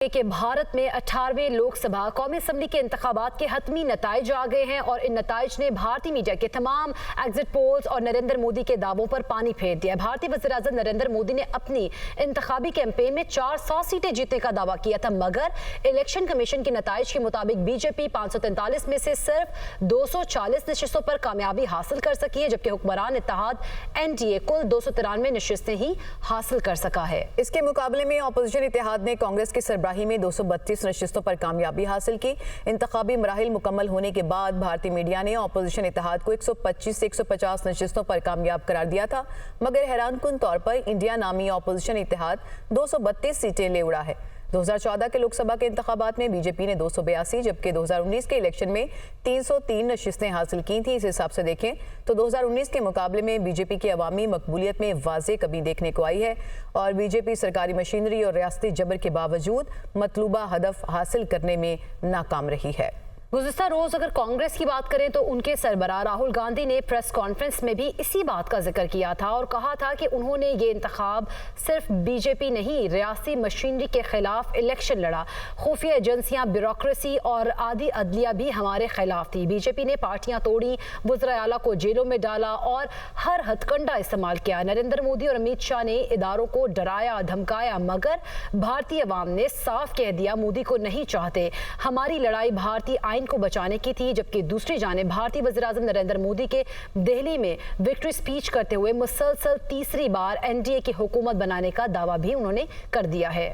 कि भारत में 18वें लोकसभा कौमी असम्बली के इंतखाबात के हतमी नताइज आ गए हैं और इन नताइज ने भारतीय मीडिया के तमाम एग्जिट पोल्स और नरेंद्र मोदी के दावों पर पानी फेर दिया। भारतीय वज़ीर-ए-आज़म नरेंद्र मोदी ने अपनी इंतखाबी कैंपेन में 400 सीटें जीतने का दावा किया था, मगर इलेक्शन कमीशन के नताइज के मुताबिक बीजेपी 543 में से सिर्फ 240 नशिस्तों पर कामयाबी हासिल कर सकी है, जबकि हुक्मरान इत्तेहाद एनडीए कुल 293 नशिस्तें ही हासिल कर सका है। इसके मुकाबले में अपोजिशन इत्तेहाद ने कांग्रेस की सरबराही में 232 नशिस्तों पर कामयाबी हासिल की। इंतखाबी मराहिल मुकम्मल होने के बाद भारतीय मीडिया ने अपोजिशन इत्तेहाद को 125 से 150 नशिस्तों पर कामयाब करार दिया था, मगर हैरानकुन तौर पर इंडिया नामी अपोजिशन इत्तेहाद 232 सीटें ले उड़ा है। 2014 के लोकसभा के इंतखाबात में बीजेपी ने 282 जबकि 2019 के इलेक्शन में 303 नशिस्तें हासिल की थी। इस हिसाब से देखें तो 2019 के मुकाबले में बीजेपी की अवामी मकबूलियत में वाज़े कमी देखने को आई है और बीजेपी सरकारी मशीनरी और रियासती जबर के बावजूद मतलूबा हदफ हासिल करने में नाकाम रही है। गुज़िस्ता रोज अगर कांग्रेस की बात करें तो उनके सरबराह राहुल गांधी ने प्रेस कॉन्फ्रेंस में भी इसी बात का जिक्र किया था और कहा था कि उन्होंने ये इंतखाब सिर्फ बीजेपी नहीं रियासती मशीनरी के खिलाफ इलेक्शन लड़ा। खुफिया एजेंसियां, ब्यूरोक्रेसी और आधी अदलिया भी हमारे खिलाफ थी। बीजेपी ने पार्टियां तोड़ी, वज़ीर आला को जेलों में डाला और हर हथकंडा इस्तेमाल किया। नरेंद्र मोदी और अमित शाह ने इदारों को डराया धमकाया, मगर भारतीय अवाम ने साफ कह दिया मोदी को नहीं चाहते। हमारी लड़ाई भारतीय को बचाने की थी, जबकि दूसरी जानिब भारतीय वज़ीर-ए-आज़म नरेंद्र मोदी के दिल्ली में विक्ट्री स्पीच करते हुए मुसलसल तीसरी बार एनडीए की हुकूमत बनाने का दावा भी उन्होंने कर दिया है।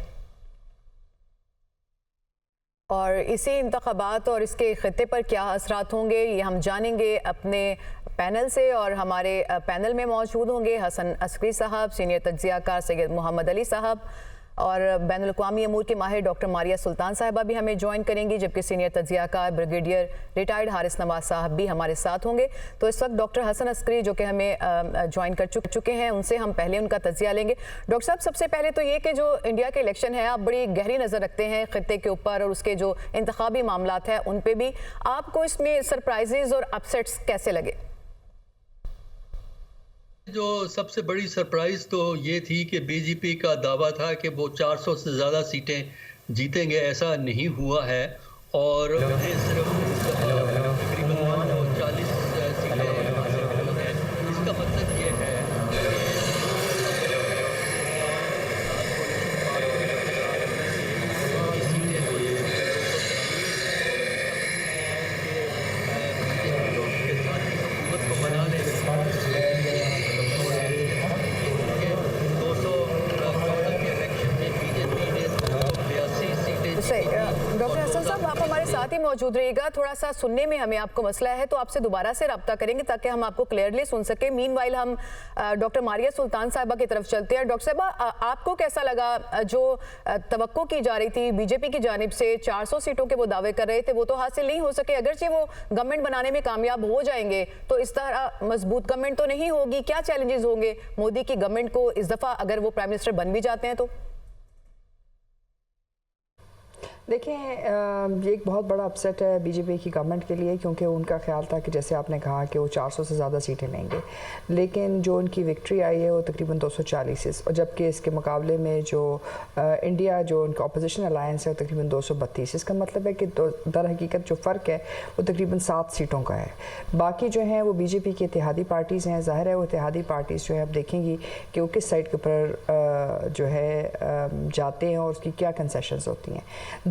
और इसी इंतखाबात और इसके खित्ते पर क्या असरात होंगे ये हम जानेंगे अपने पैनल से, और हमारे पैनल में मौजूद होंगे हसन अस्करी साहब, सीनियर तज्ज़ियाकार सैयद मोहम्मद अली साहब और बैनुल-अक़वामी अमूर के माहिर डॉक्टर मारिया सुल्तान साहिबा भी हमें ज्वाइन करेंगी, जबकि सीनियर तज्ज़ियाकार ब्रिगेडियर रिटायर्ड हारिस नवाज साहब भी हमारे साथ होंगे। तो इस वक्त डॉक्टर हसन अस्करी जो कि हमें ज्वाइन कर चुके हैं, उनसे हम पहले उनका तज्ज़िया लेंगे। डॉक्टर साहब, सबसे पहले तो ये कि जो इंडिया के इलेक्शन है आप बड़ी गहरी नज़र रखते हैं खित्ते के ऊपर और उसके जो इंतखाबी मामलात हैं उन पर भी, आपको इसमें सरप्राइजेज और अपसेट्स कैसे लगे? जो सबसे बड़ी सरप्राइज़ तो ये थी कि बीजेपी का दावा था कि वो 400 से ज़्यादा सीटें जीतेंगे, ऐसा नहीं हुआ है और सिर्फ तकरीबन 40 सीटें हासिल हुई हैं। इसका मतलब ये है डॉक्टर हसन साहब, आप हमारे साथ ही मौजूद रहिएगा। थोड़ा सा सुनने में हमें आपको मसला है तो आपसे दोबारा से रब्ता करेंगे ताकि हम आपको क्लियरली सुन सके। मीनवाइल हम डॉक्टर मारिया सुल्तान साहिबा की तरफ चलते हैं। डॉक्टर साहिबा, आपको कैसा लगा जो तवक्को की जा रही थी बीजेपी की जानिब से, 400 सीटों के वो दावे कर रहे थे, वो तो हासिल नहीं हो सके। अगरचे वो गवर्नमेंट बनाने में कामयाब हो जाएंगे तो इस तरह मजबूत गवर्नमेंट तो नहीं होगी। क्या चैलेंजेस होंगे मोदी की गवर्नमेंट को इस दफ़ा अगर वो प्राइम मिनिस्टर बन भी जाते हैं तो? देखिए, ये एक बहुत बड़ा अपसेट है बीजेपी की गवर्नमेंट के लिए, क्योंकि उनका ख्याल था कि जैसे आपने कहा कि वो 400 से ज़्यादा सीटें लेंगे, लेकिन जो उनकी विक्ट्री आई है वो तकरीबन 240, और जबकि इसके मुकाबले में जो इंडिया जो उनका अपोजिशन अलायंस है वो तकरीबन 232। इसका मतलब है कि दर हकीकत जो फ़र्क है वो तकरीबन 7 सीटों का है। बाकी जो हैं वो बीजेपी की इत्तेहादी पार्टीज़ हैं। ज़ाहिर है वो इत्तेहादी पार्टीज़ जो है आप देखेंगी कि वो किस साइड के ऊपर जो है जाते हैं और उसकी क्या कंसेशंस होती हैं।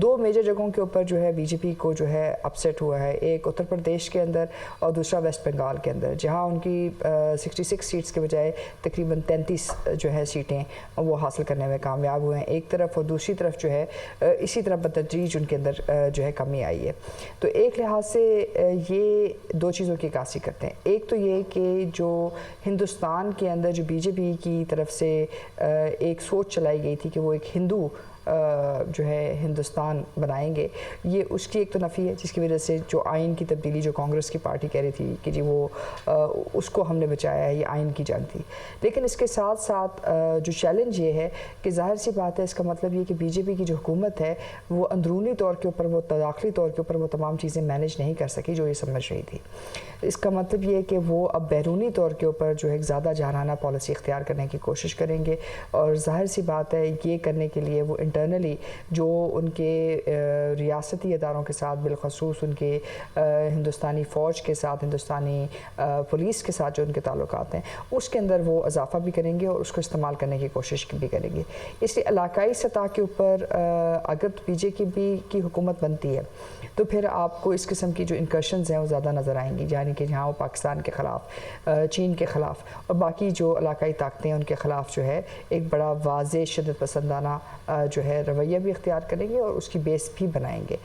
दो मेजर जगहों के ऊपर जो है बीजेपी को जो है अपसेट हुआ है, एक उत्तर प्रदेश के अंदर और दूसरा वेस्ट बंगाल के अंदर, जहां उनकी 66 सीट्स के बजाय तकरीबन 33 जो है सीटें वो हासिल करने में कामयाब हुए हैं एक तरफ, और दूसरी तरफ जो है इसी तरह बतदरीज उनके अंदर जो है कमी आई है। तो एक लिहाज से ये दो चीज़ों की अक्कासी करते हैं। एक तो ये कि जो हिंदुस्तान के अंदर जो बीजेपी की तरफ से एक सोच चलाई गई थी कि वो एक हिंदू जो है हिंदुस्तान बनाएंगे, ये उसकी एक तो नफ़ी है, जिसकी वजह से जो आइन की तब्दीली जो कांग्रेस की पार्टी कह रही थी कि जी वो उसको हमने बचाया है, ये आइन की जंग थी। लेकिन इसके साथ साथ जो चैलेंज ये है कि जाहिर सी बात है, इसका मतलब ये कि बीजेपी की जो हुकूमत है वो अंदरूनी तौर के ऊपर, वो तदाखली तौर के ऊपर वो तमाम चीज़ें मैनेज नहीं कर सकी जो ये समझ रही थी। इसका मतलब ये है कि वो अब बैरूनी तौर के ऊपर जो है ज़्यादा जहाराना पॉलिसी इख्तियार करने की कोशिश करेंगे, और जाहिर सी बात है ये करने के लिए वो इंटरनली जो उनके रियासती इदारों के साथ, बिलखसूस उनके हिंदुस्तानी फ़ौज के साथ, हिंदुस्तानी पुलिस के साथ जो उनके ताल्लुकात हैं, उसके अंदर वो इजाफ़ा भी करेंगे और उसको इस्तेमाल करने की कोशिश भी करेंगे। इसलिए इलाकाई सतह के ऊपर अगर बीजेपी की हुकूमत बनती है तो फिर आपको इस किस्म की जो इंकर्शंस हैं वो ज़्यादा नज़र आएंगी, यानी कि जहाँ वो पाकिस्तान के ख़िलाफ़, चीन के ख़िलाफ़ और बाकी जो इलाकाई ताकतें हैं उनके ख़िलाफ़ जो है एक बड़ा वाज़े शिद्दत पसंदाना जो है रवैया भी इख्तियार करेंगे और उसकी बेस भी बनाएंगे।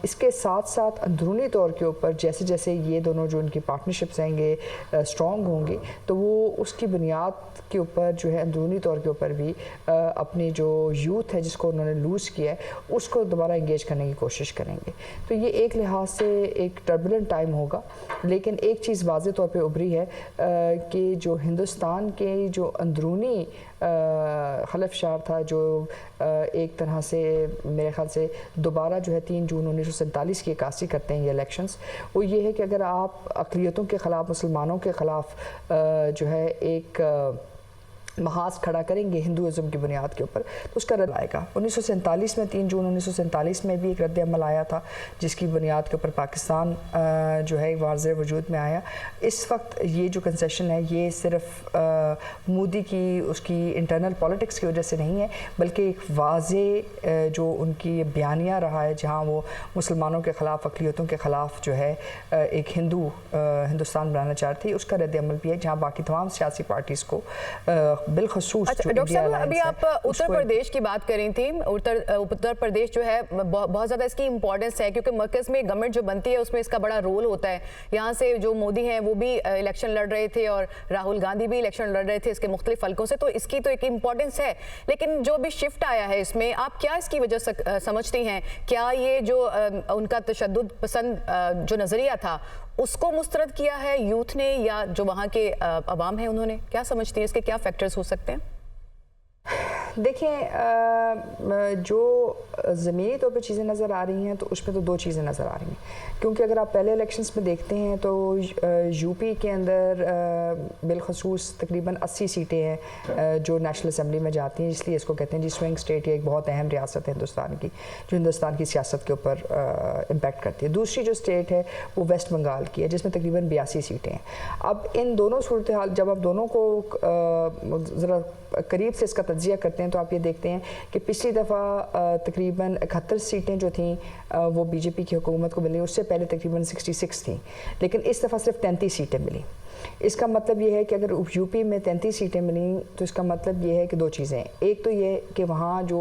इसके साथ साथ अंदरूनी तौर के ऊपर जैसे जैसे ये दोनों जो उनकी पार्टनरशिप्स होंगे स्ट्रॉन्ग होंगे तो वो उसकी बुनियाद के ऊपर जो है अंदरूनी तौर के ऊपर भी अपनी जो यूथ है जिसको उन्होंने लूज़ किया है उसको दोबारा इंगेज करने की कोशिश करेंगे। तो ये एक लिहाज से एक टर्बुलेंट टाइम होगा, लेकिन एक चीज़ वाज़े तौर पे उभरी है कि जो हिंदुस्तान के जो अंदरूनी खलफशार था, जो एक तरह से मेरे ख़्याल से दोबारा जो है 3 जून 1947 की अक्कासी करते हैं ये इलेक्शंस, वो ये है कि अगर आप अक़लियतों के ख़िलाफ़, मुसलमानों के ख़िलाफ़ जो है एक महाज खड़ा करेंगे हिंदुज़म की बुनियाद के ऊपर तो उसका रद्द आएगा। 1947 में 3 जून 1947 में भी एक रद्द अमल आया था जिसकी बुनियाद के ऊपर पाकिस्तान जो है वाज़े वजूद में आया। इस वक्त ये जो कंसेशन है ये सिर्फ मोदी की उसकी इंटरनल पॉलिटिक्स की वजह से नहीं है, बल्कि एक वाज़े जो उनकी बयानिया रहा है जहाँ वो मुसलमानों के ख़िलाफ़, अक़लियतों के ख़िलाफ़ जो है एक हिंदुस्तान बनाना चाहती है, उसका रद्द अमल भी है जहाँ बाकी तमाम सियासी पार्टीज़ को बिलखसूस। अच्छा डॉक्टर साहब, अभी आप उत्तर प्रदेश की बात करी थी। उत्तर प्रदेश जो है बहुत ज़्यादा इसकी इंपॉर्टेंस है क्योंकि मरकज़ में गवर्नमेंट जो बनती है उसमें इसका बड़ा रोल होता है। यहाँ से जो मोदी हैं वो भी इलेक्शन लड़ रहे थे और राहुल गांधी भी इलेक्शन लड़ रहे थे इसके मुख्तलिफ हल्कों से, तो इसकी तो एक इम्पॉर्टेंस है। लेकिन जो भी शिफ्ट आया है इसमें आप क्या इसकी वजह समझती हैं? क्या ये जो उनका तशद्दुद पसंद जो नज़रिया था उसको मुस्तरद किया है यूथ ने या जो वहाँ के अवाम है उन्होंने? क्या समझती हैं इसके क्या फैक्टर्स हो सकते हैं? देखिए जो ज़मीनी तौर पर चीज़ें नज़र आ रही हैं तो उसमें तो 2 चीज़ें नज़र आ रही हैं, क्योंकि अगर आप पहले इलेक्शंस में देखते हैं तो यूपी के अंदर बिलखसूस तकरीबन 80 सीटें हैं जो नेशनल असम्बली में जाती हैं, इसलिए इसको कहते हैं जी स्विंग स्टेट। ये एक बहुत अहम रियासत है हिंदुस्तान की जो हिंदुस्तान की सियासत के ऊपर इम्पैक्ट करती है। दूसरी जो स्टेट है वो वेस्ट बंगाल की है जिसमें तकरीबन 82 सीटें हैं। अब इन दोनों सूरत हाल जब आप दोनों को ज़रा करीब से इसका तज्जिया करते हैं तो आप ये देखते हैं कि पिछली दफ़ा तकरीबन 71 सीटें जो थीं वो बीजेपी की हुकूमत को मिली, उससे पहले तकरीबन 66 थी, लेकिन इस दफ़ा सिर्फ 33 सीटें मिली। इसका मतलब ये है कि अगर यूपी में 33 सीटें मिली तो इसका मतलब ये है कि 2 चीज़ें, एक तो ये कि वहाँ जो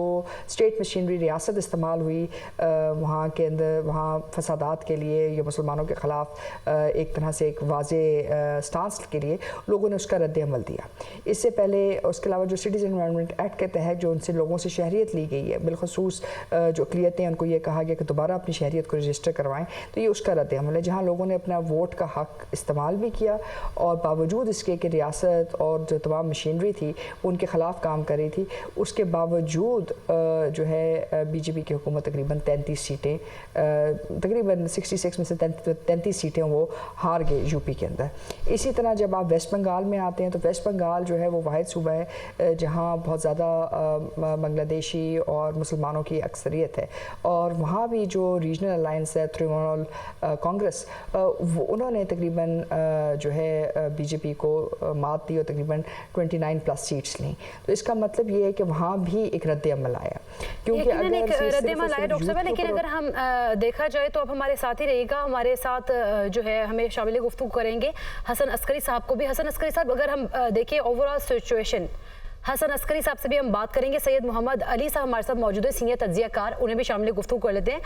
स्टेट मशीनरी रियासत इस्तेमाल हुई वहाँ के अंदर, वहाँ फसादात के लिए या मुसलमानों के ख़िलाफ़ एक तरह से एक वाज़े स्टांस के लिए लोगों ने उसका रद्द अमल दिया। इससे पहले उसके अलावा जो सिटीज़न एनवायरनमेंट एक्ट के तहत जो उनसे लोगों से शहरियत ली गई है, बिलखसूस जो अक़लियतें उनको ये कहा गया कि दोबारा अपनी शहरियत को रजिस्टर करवाएं, तो ये उसका रद्द अमल है जहाँ लोगों ने अपना वोट का हक़ इस्तेमाल भी किया और बावजूद इसके कि रियासत और जो तमाम मशीनरी थी वो उनके ख़िलाफ़ काम कर रही थी, उसके बावजूद जो है बीजेपी की हुकूमत तकरीबन 33 सीटें, तकरीबन 66 में से 33 सीटें वो हार गए यूपी के अंदर। इसी तरह जब आप वेस्ट बंगाल में आते हैं तो वेस्ट बंगाल जो है वो वाहिद सूबा है जहाँ बहुत ज़्यादा बांग्लादेशी और मुसलमानों की अक्सरियत है और वहाँ भी जो रीजनल अलायंस है तृणमूल कांग्रेस, वो उन्होंने तकरीबन जो है बीजेपी को मात दी और तकरीबन 29+ सीट्स ली। तो इसका मतलब ये है कि वहाँ भी एक रद्द अमल आया, क्योंकि अगर एक रद्द अमल आया डॉक्टर साहब, लेकिन अगर हम देखा जाए तो अब हमारे साथ ही रहेगा, हमारे साथ जो है हमें शामिल गुफ्तगू करेंगे हसन अस्करी साहब को भी। हसन अस्करी साहब, अगर हम देखें ओवरऑल सिचुएशन, हसन अस्करी साहब से भी हम बात करेंगे। सैयद मोहम्मद अली साहब हमारे साथ मौजूद है, सीनियर तज्जियाकार, उन्हें भी शामिल गुफ्तगू कर लेते हैं।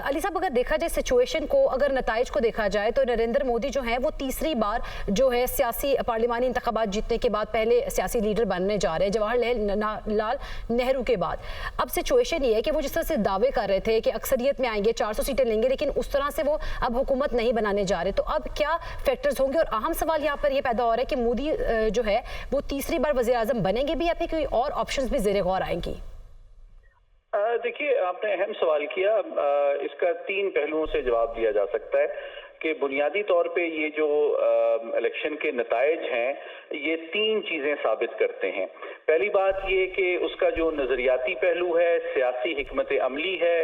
अली साहब, अगर देखा जाए सिचुएशन को, अगर नताइज को देखा जाए तो नरेंद्र मोदी जो हैं वो तीसरी बार जो है सियासी पार्लिमानी इंतखाबात जीतने के बाद पहले सियासी लीडर बनने जा रहे हैं जवाहरलाल नेहरू के बाद। अब सिचुएशन ये है कि वो जिस तरह से दावे कर रहे थे कि अक्सरियत में आएंगे, 400 सीटें लेंगे, लेकिन उस तरह से वो अब हुकूमत नहीं बनाने जा रहे। तो अब क्या फैक्टर्स होंगे? और अहम सवाल यहाँ पर यह पैदा हो रहा है कि मोदी जो है वो तीसरी बार वज़ीर आज़म बनेंगे भी या फिर कोई और ऑप्शंस भी ज़ेरे गौर आएंगी? देखिए, आपने अहम सवाल किया। इसका 3 पहलुओं से जवाब दिया जा सकता है कि बुनियादी तौर पे ये जो इलेक्शन के नताइज हैं ये 3 चीज़ें साबित करते हैं। पहली बात ये कि उसका जो नज़रियाती पहलू है, सियासी हिकमत अमली है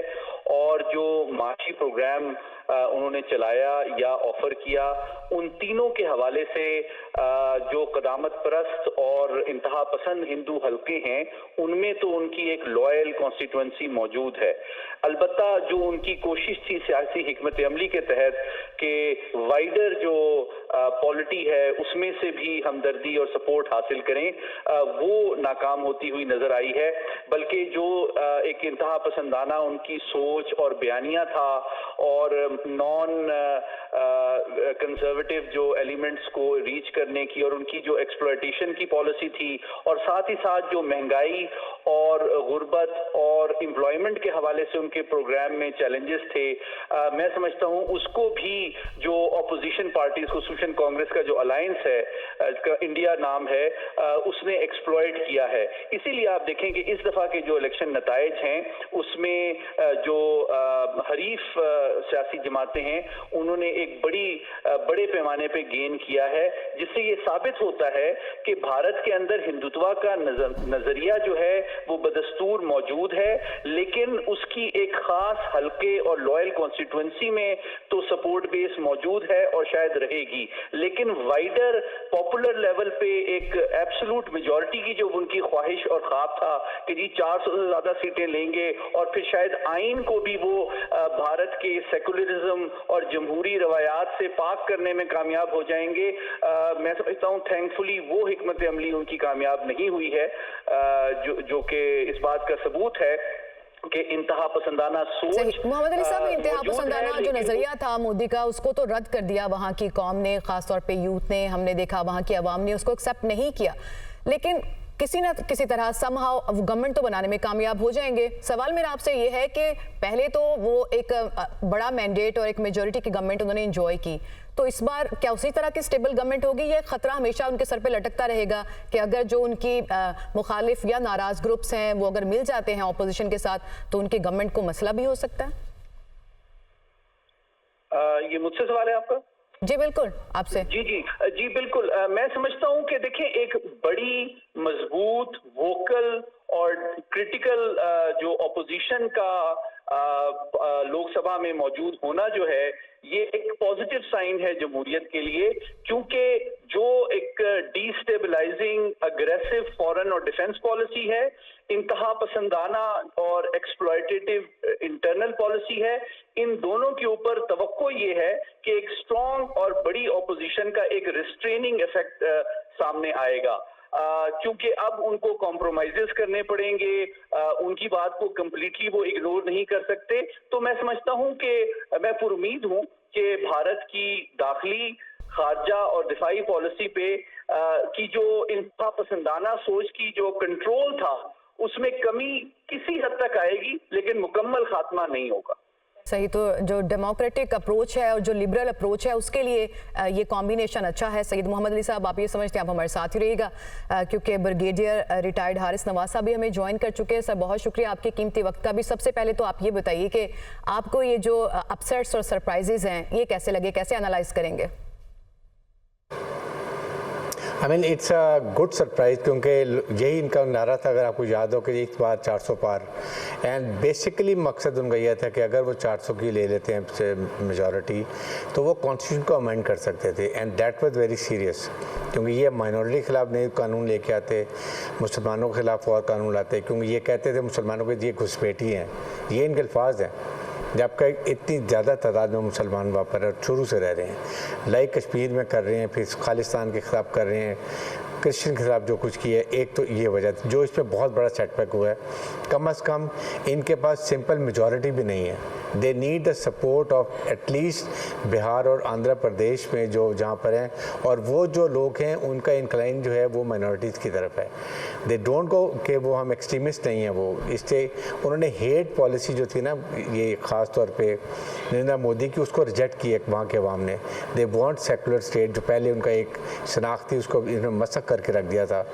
और जो माशी प्रोग्राम उन्होंने चलाया या ऑफर किया, उन तीनों के हवाले से जो क़दामत परस्त और इंतहा पसंद हिंदू हल्के हैं उनमें तो उनकी एक लॉयल कॉन्स्टिट्यूंसी मौजूद है। अलबत्ता जो उनकी कोशिश थी सियासी हिकमत अमली के तहत कि वाइडर जो पॉलिटी है उसमें से भी हमदर्दी और सपोर्ट हासिल करें, वो नाकाम होती हुई नजर आई है। बल्कि जो एक इंतहा पसंदाना उनकी सोच और बयानिया था और नॉन कंजर्वेटिव जो एलिमेंट्स को रीच करने की और उनकी जो एक्सप्लॉयटेशन की पॉलिसी थी और साथ ही साथ जो महंगाई और गुर्बत और एम्प्लॉयमेंट के हवाले से उनके प्रोग्राम में चैलेंजेस थे, मैं समझता हूं उसको भी जो ऑपोजिशन पार्टीज खसूसन कांग्रेस का जो अलायंस है, इंडिया नाम है, उसने एक्सप्लॉयट किया है। इसीलिए आप देखें कि इस दफा के जो इलेक्शन नताइज हैं उसमें जो हरीफ सियासी जमातें हैं उन्होंने एक बड़े पैमाने पे गेन किया है, जिससे ये साबित होता है कि भारत के अंदर हिंदुत्व का नजरिया जो है वो बदस्तूर मौजूद है, लेकिन उसकी एक खास हल्के और लॉयल कॉन्स्टिट्यूंसी में तो सपोर्ट बेस मौजूद है और शायद रहेगी, लेकिन वाइडर पॉपुलर लेवल पे एक एब्सोल्यूट मेजॉरिटी की जो उनकी ख्वाहिश और ख्वाब था कि जी 400 से ज्यादा सीटें लेंगे और फिर शायद आइन को भी वो भारत के सेकुलरिज्म और जमहूरी रवायात से पाक करने में कामयाब हो जाएंगे। मैं समझता हूँ थैंकफुली वो हिकमत अमली उनकी कामयाब नहीं हुई है, जो कि इस बात का सबूत है कि इंतहा पसंदाना सोच। मोहम्मद अली साहब, इंतहा पसंदाना जो नजरिया था मोदी का उसको तो रद्द कर दिया वहाँ की कौम ने, खासतौर पे यूथ ने, हमने देखा वहाँ की आवाम ने उसको एक्सेप्ट नहीं किया, लेकिन किसी न किसी तरह समहाउ गवर्नमेंट तो बनाने में कामयाब हो जाएंगे। सवाल मेरा आपसे ये है कि पहले तो वो एक बड़ा मैंडेट और एक मेजॉरिटी की गवर्नमेंट उन्होंने एंजॉय की, तो इस बार क्या उसी तरह की स्टेबल गवर्नमेंट होगी? ये खतरा हमेशा उनके सर पे लटकता रहेगा कि अगर जो उनकी मुखालिफ या नाराज ग्रुप्स हैं वो अगर मिल जाते हैं ऑपोजिशन के साथ तो उनकी गवर्नमेंट को मसला भी हो सकता है? ये मुझसे सवाल है आपका? जी बिल्कुल, आपसे। जी बिल्कुल। मैं समझता हूं कि देखिए एक बड़ी मजबूत वोकल और क्रिटिकल जो ऑपोजिशन का लोकसभा में मौजूद होना जो है ये एक पॉजिटिव साइन है जमहूरियत के लिए, क्योंकि जो एक डिस्टेबलाइजिंग अग्रेसिव फॉरेन और डिफेंस पॉलिसी है, इंतहा पसंदाना और एक्सप्लॉयटेटिव इंटरनल पॉलिसी है, इन दोनों के ऊपर तवक्को ये है कि एक स्ट्रॉन्ग और बड़ी ऑपोजिशन का एक रिस्ट्रेनिंग इफेक्ट सामने आएगा, क्योंकि अब उनको कॉम्प्रोमाइजेस करने पड़ेंगे, उनकी बात को कंप्लीटली वो इग्नोर नहीं कर सकते। तो मैं समझता हूं कि मैं पुरुमीद हूं कि भारत की दाखिली, खारजा और दिफाई पॉलिसी पे की जो इंतहा पसंदाना सोच की जो कंट्रोल था उसमें कमी किसी हद तक आएगी, लेकिन मुकम्मल खात्मा नहीं होगा। सही, तो जो डेमोक्रेटिक अप्रोच है और जो लिबरल अप्रोच है उसके लिए ये कॉम्बिनेशन अच्छा है। सईद मोहम्मद अली साहब, आप ये समझते हैं, आप हमारे साथ ही रहिएगा क्योंकि ब्रिगेडियर रिटायर्ड हारिस नवाज साहब भी हमें ज्वाइन कर चुके हैं। सर बहुत शुक्रिया आपके कीमती वक्त का भी। सबसे पहले तो आप ये बताइए कि आपको ये जो अपसेट्स और सरप्राइजेज हैं ये कैसे लगे, कैसे एनालाइज करेंगे? I mean it's a good surprise, क्योंकि यही इनका नारा था, अगर आपको याद हो, कि इस बार 400 पार, एंड बेसिकली मकसद उनका यह था कि अगर वो 400 की ले लेते हैं मेजॉरिटी तो वो कॉन्स्टिट्यूशन को अमेंड कर सकते थे, and that was very serious, क्योंकि ये माइनॉरिटी के खिलाफ नए कानून लेके आते, मुसलमानों के खिलाफ और कानून लाते, क्योंकि ये कहते थे मुसलमानों के ये घुसपैठी हैं, ये इनके अल्फाज हैं, जबकि इतनी ज़्यादा तादाद में मुसलमान वहाँ पर शुरू से रह रहे हैं, लाइक कश्मीर में कर रहे हैं, फिर खालिस्तान के ख़िलाफ़ कर रहे हैं, क्रिश्चियन के खिलाफ जो कुछ किया है। एक तो ये वजह जो इस पर बहुत बड़ा सेटबैक हुआ है, कम से कम इनके पास सिंपल मेजॉरिटी भी नहीं है, they need the support of at least Bihar और आंध्र प्रदेश में जो जहाँ पर हैं, और वो जो लोग हैं उनका इंक्लाइन जो है वो माइनॉरिटीज़ की तरफ है, दे डोंट गो कि वो हम एक्सट्रीमिस्ट नहीं हैं, वो इससे उन्होंने हेट पॉलिसी जो थी ना, ये ख़ास तौर पे नरेंद्र मोदी की, उसको रिजेक्ट किया वहाँ के अवाम ने। दे वांट सेकुलर स्टेट, जो पहले उनका एक शनाख्त थी उसको इन्होंने मसक करके रख दिया था,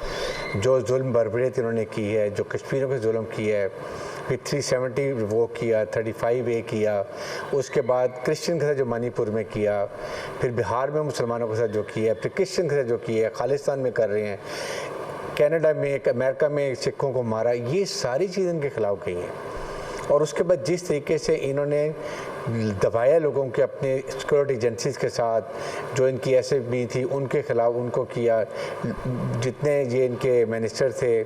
जो जुल्म बर्बरियत इन्होंने की है, जो कश्मीरियों पे जुल्म की है, फिर 370 वो किया, 35A किया, उसके बाद क्रिश्चियन के साथ जो मणिपुर में किया, फिर बिहार में मुसलमानों के साथ जो किया, फिर क्रिश्चियन के साथ जो किया, खालिस्तान में कर रहे हैं, कनाडा में, अमेरिका में सिखों को मारा, ये सारी चीज़ इनके खिलाफ गई है। और उसके बाद जिस तरीके से इन्होंने दबाया लोगों के अपने सिक्योरिटी एजेंसीज़ के साथ, जो इनकी SFB थी उनके ख़िलाफ़ उनको किया, जितने ये इनके मिनिस्टर थे,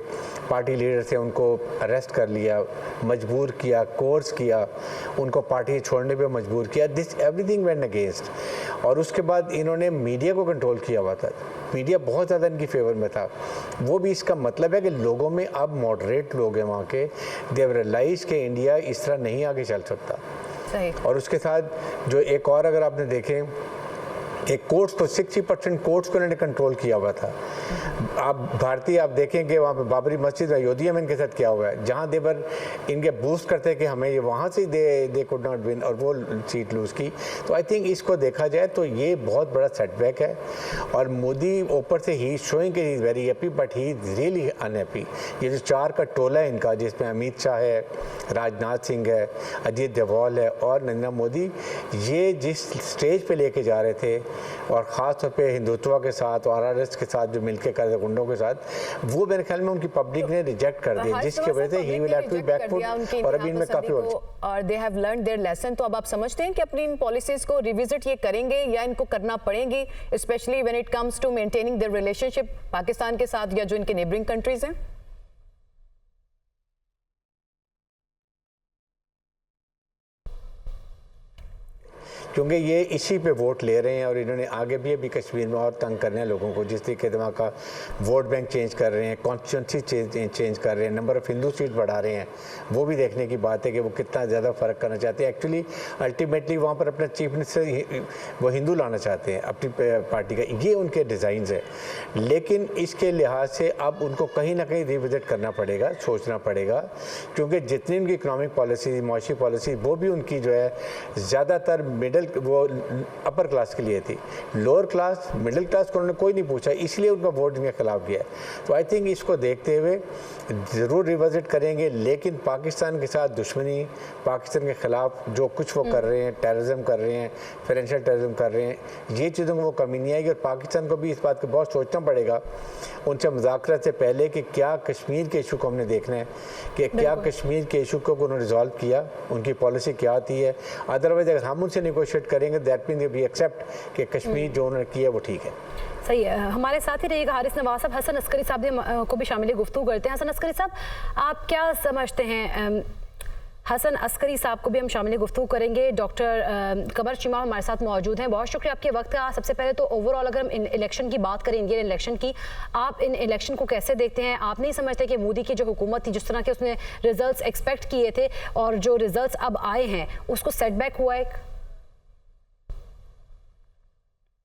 पार्टी लीडर थे, उनको अरेस्ट कर लिया, मजबूर किया, कोर्स किया, उनको पार्टी छोड़ने पे मजबूर किया, दिस एवरीथिंग वेंट अगेंस्ट। और उसके बाद इन्होंने मीडिया को कंट्रोल किया हुआ था, मीडिया बहुत ज़्यादा इनकी फेवर में था। वो भी इसका मतलब है कि लोगों में अब मॉडरेट लोग हैं वहाँ के, देव रियलाइज के इंडिया इस तरह नहीं आगे चल सकता। और उसके साथ जो एक और अगर आपने देखें, एक कोर्ट्स तो 60% कोर्ट्स को इन्होंने कंट्रोल किया हुआ था। आप भारतीय आप देखेंगे वहाँ पे बाबरी मस्जिद अयोध्या में इनके साथ क्या हुआ है, जहाँ देवर इनके बूस्ट करते हैं कि हमें ये वहाँ से दे कुड नॉट विन और वो सीट लूज़ की। तो आई थिंक इसको देखा जाए तो ये बहुत बड़ा सेटबैक है। और मोदी ऊपर से ही शोइंग कि he is very happy but he is really unhappy. ये जो 4 का टोला है इनका, जिसमें अमित शाह है, राजनाथ सिंह है, अजीत डोभाल है और नरेंद्र मोदी, ये जिस स्टेज पे लेके जा रहे थे और ख़ास तौर पे हिंदुत्व के साथ और RRS के साथ जो मिलके कर रहे गुंडों के साथ, वो मेरे ख्याल में उनकी पब्लिक ने रिजेक्ट कर दिया, जिसकी वजह से ही will have to be back foot. और अभी इनमें काफ़ी और they have learned their lesson. तो अब आप समझते हैं कि अपनी इन पॉलिसीज़ को रिविजिट ये करेंगे या इनको करना पड़ेंगी, specially when it comes to maintaining their relationship Pakistan के साथ या जो इनके नेबरिंग कंट्रीज हैं? क्योंकि ये इसी पे वोट ले रहे हैं और इन्होंने आगे भी अभी कश्मीर में और तंग करने हैं लोगों को, जिस तरीके से वहाँ का वोट बैंक चेंज कर रहे हैं, कॉन्स्टिट्यूंसी चेंज कर रहे हैं, नंबर ऑफ़ हिंदू सीट बढ़ा रहे हैं। वो भी देखने की बात है कि वो कितना ज़्यादा फ़र्क करना चाहते हैं। एक्चुअली अल्टीमेटली वहाँ पर अपना चीफ मिनिस्टर वो हिंदू लाना चाहते हैं अपनी पार्टी का, ये उनके डिज़ाइन है। लेकिन इसके लिहाज से अब उनको कहीं ना कहीं रिविजिट करना पड़ेगा, सोचना पड़ेगा, क्योंकि जितनी उनकी इकनॉमिक पॉलिसी, मुआशी पॉलिसी, वो भी उनकी जो है ज़्यादातर मिडल, वो अपर क्लास के लिए थी। लोअर क्लास, मिडिल क्लास को उन्होंने कोई नहीं पूछा, इसलिए उनका वोट इनके खिलाफ गया। तो आई थिंक इसको देखते हुए ज़रूर रिविजिट करेंगे, लेकिन पाकिस्तान के साथ दुश्मनी, पाकिस्तान के खिलाफ जो कुछ वो कर रहे हैं, टेररिज्म कर रहे हैं, फाइनेंशियल टेररिज्म कर रहे हैं, ये चीज़ों को वो कमी नहीं आएगी। और पाकिस्तान को भी इस बात को बहुत सोचना पड़ेगा उनसे मुज़ाकरत से पहले कि क्या कश्मीर के इशू को हमने देखना है कि क्या कश्मीर के इशू को उन्होंने रिजॉल्व किया, उनकी पॉलिसी क्या आती है। अदरवाइज अगर हम उनसे नेगोशिएट करेंगे दैट मीन वी एक्सेप्ट कि कश्मीर जो उन्होंने किया वो ठीक है। सही है। हमारे साथ ही रहिएगा हारिस नवाज साहब, हसन अस्करी साहब को भी शामिल गुफ्तगू करते हैं। हसन अस्करी साहब, आप क्या समझते हैं? हसन अस्करी साहब को भी हम शामिल गुफ्तगू करेंगे। डॉक्टर कमर चीमा हमारे साथ मौजूद हैं। बहुत शुक्रिया आपके वक्त का। सबसे पहले तो ओवरऑल अगर हम इन इलेक्शन की बात करें, इंडियन इलेक्शन की, आप इन इलेक्शन को कैसे देखते हैं? आप नहीं समझते कि मोदी की जो हुकूमत थी, जिस तरह के उसने रिजल्ट्स एक्सपेक्ट किए थे और जो रिजल्ट्स अब आए हैं, उसको सेटबैक हुआ एक?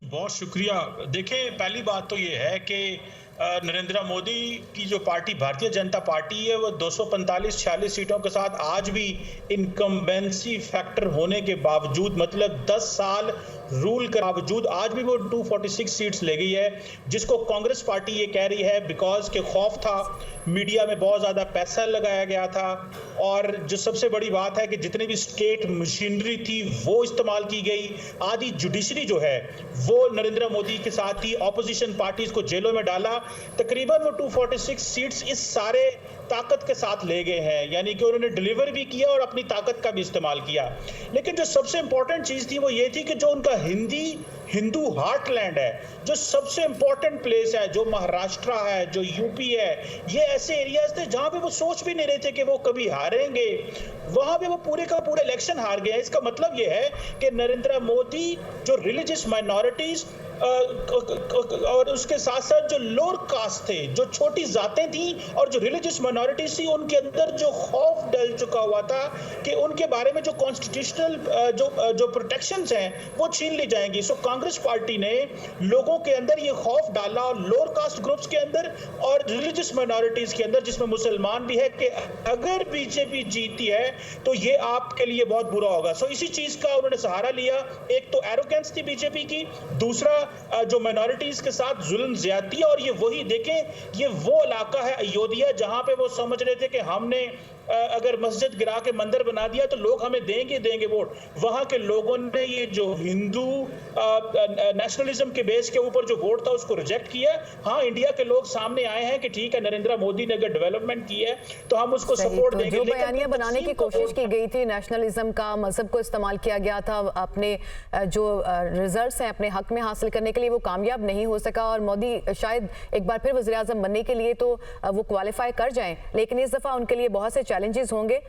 बहुत शुक्रिया। देखें, पहली बात तो ये है कि नरेंद्र मोदी की जो पार्टी भारतीय जनता पार्टी है वो 245-46 सीटों के साथ आज भी इनकम्बेंसी फैक्टर होने के बावजूद, मतलब 10 साल रूल के बावजूद आज भी वो 246 सीट्स ले गई है, जिसको कांग्रेस पार्टी ये कह रही है बिकॉज के खौफ था, मीडिया में बहुत ज़्यादा पैसा लगाया गया था और जो सबसे बड़ी बात है कि जितनी भी स्टेट मशीनरी थी वो इस्तेमाल की गई। आधी जुडिशरी जो है वो नरेंद्र मोदी के साथ थी, ऑपोजिशन पार्टीज को जेलों में डाला। तकरीबन वो 246 सीट्स इस सारे ताकत के साथ ले गए हैं, यानी कि उन्होंने डिलीवर भी किया और अपनी ताकत का भी इस्तेमाल किया। लेकिन जो सबसे इंपॉर्टेंट चीज़ थी वो ये थी कि जो उनका हिंदू हार्टलैंड है, जो सबसे इंपॉर्टेंट प्लेस है, जो महाराष्ट्र है, जो यूपी है, ये ऐसे एरियाज थे जहां पे वो सोच भी नहीं रहे थे कि वो कभी हारेंगे, वहां पे वो पूरे का पूरे इलेक्शन हार गए। इसका मतलब ये है कि नरेंद्र मोदी जो रिलीजियस माइनॉरिटीज और उसके साथ साथ जो लोअर कास्ट थे, जो छोटी जातें थी और जो रिलीजियस माइनॉरिटीज थी, उनके अंदर जो खौफ डल चुका हुआ था कि उनके बारे में जो कॉन्स्टिट्यूशनल जो प्रोटेक्शंस हैं वो छीन ली जाएंगी। सो कांग्रेस पार्टी ने लोगों के अंदर ये खौफ डाला और लोअर कास्ट ग्रुप्स के अंदर और रिलीजियस माइनॉरिटीज के अंदर, जिसमें मुसलमान भी है, कि अगर बीजेपी जीती है तो ये आपके लिए बहुत बुरा होगा। सो इसी चीज का उन्होंने सहारा लिया। एक तो एरोगेंस थी बीजेपी की, दूसरा जो माइनॉरिटीज के साथ जुल्म ज्यादती। और ये वही देखें, ये वो इलाका है अयोध्या जहां पे वो समझ रहे थे कि हमने अगर मस्जिद गिरा के मंदिर बना दिया तो लोग हमें देंगे वोट। वहां के लोगों ने ये जो हिंदू नेशनलिज्म के बेस के ऊपर जो वोट था उसको रिजेक्ट किया। हाँ, इंडिया के लोग सामने आए हैं कि ठीक है, नरेंद्र मोदी ने अगर डेवलपमेंट की है तो हम उसको सपोर्ट तो देंगे। जो बयानियां बनाने की कोशिश की गई थी, नेशनलिज्म का, मजहब को इस्तेमाल किया गया था अपने जो रिजल्ट्स हैं अपने हक में हासिल करने के लिए, वो कामयाब नहीं हो सका और मोदी शायद एक बार फिर वज़ीर-ए-आज़म बनने के लिए तो वो क्वालिफाई कर जाएं, लेकिन इस दफ़ा उनके लिए बहुत से चैलेंजेस होंगे।